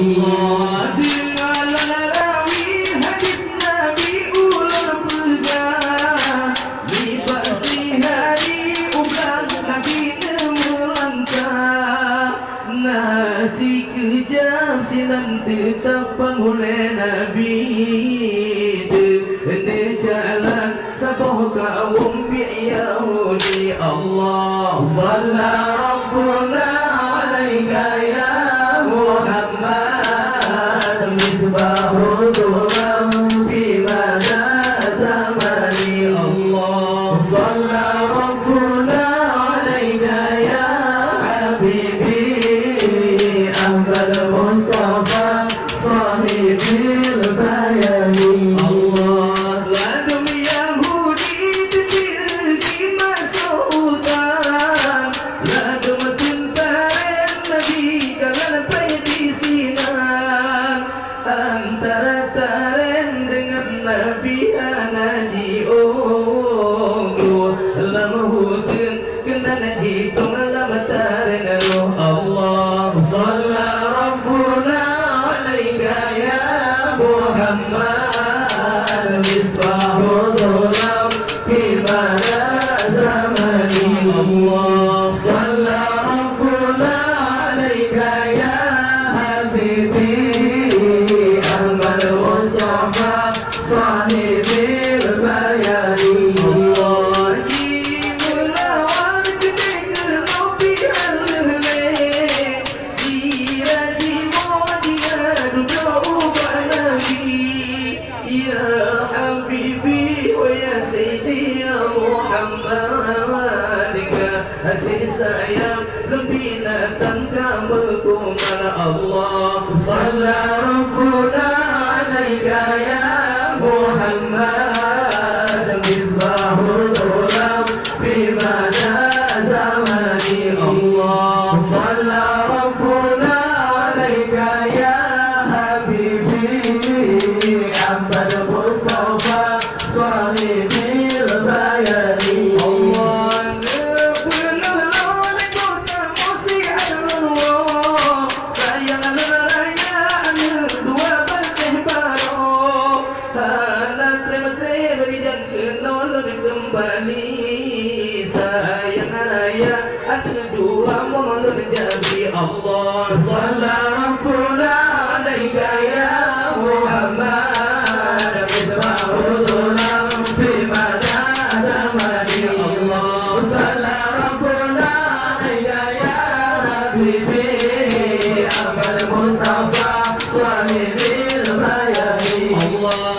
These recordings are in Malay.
Allah dengarlah rawi hadis Nabi ulang pegang libasi hari ulang Nabi melangkah nasi kejam silam tetap oleh Nabi de jalan sabah kaum Yahudi Allah salla rabbuna alaika ya Muhammad misbahul dhulam fi mada zamani Allah salla rabbuna alaika ya habibi Ahmad Mustafa sahibil bayani Allah ladum Yahudi di masukan ladum tentara Nabi kalan di sinan antara taren dengan Nabi anaji oh lama hutun kena naji lama taren Allah salla rabbuna alaika ya Muhammad misbahul dhulam fi mada zamani Allah salla rabbuna alaika ya habibi Ahmad Mustafa sahibil bayani Allah dimelawan kedekar Nabi al-Hale siradi modiga duduk Nabi ya habibi wa ya sayyidi ya Muhammad kasih sayang lebih datang kamu kumar Allah salla rabbuna alaika ya Muhammad misbahul dhulam fi mada zamani Allah salla rabbuna alaika ya habibi Ahmad Mustafa sahibil bayani Allah kembali sayang ayah ada dua momen jadi Allah salla rabbuna alaika ya Muhammad misbahul dhulam fi mada zamani Allah salla rabbuna alaika ya habibi Ahmad Mustafa sahibil bayani Allah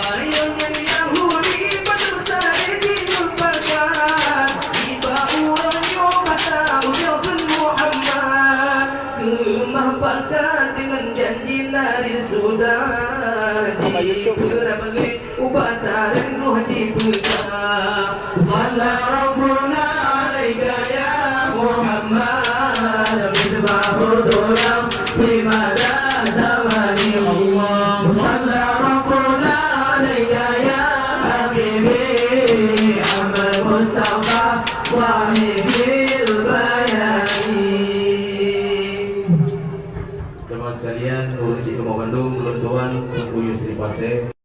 dengan janji nari sudah diberi ubatan ruh dibuka salla rabbuna alaika ya Muhammad misbahul dhulam fi mada zamani Allah salla rabbuna alaika ya habibi Ahmad Mustafa sahibil bayani. Teman sekalian, Polisi Kemau Bandung, Tuan Tunggu Yusri Pasir.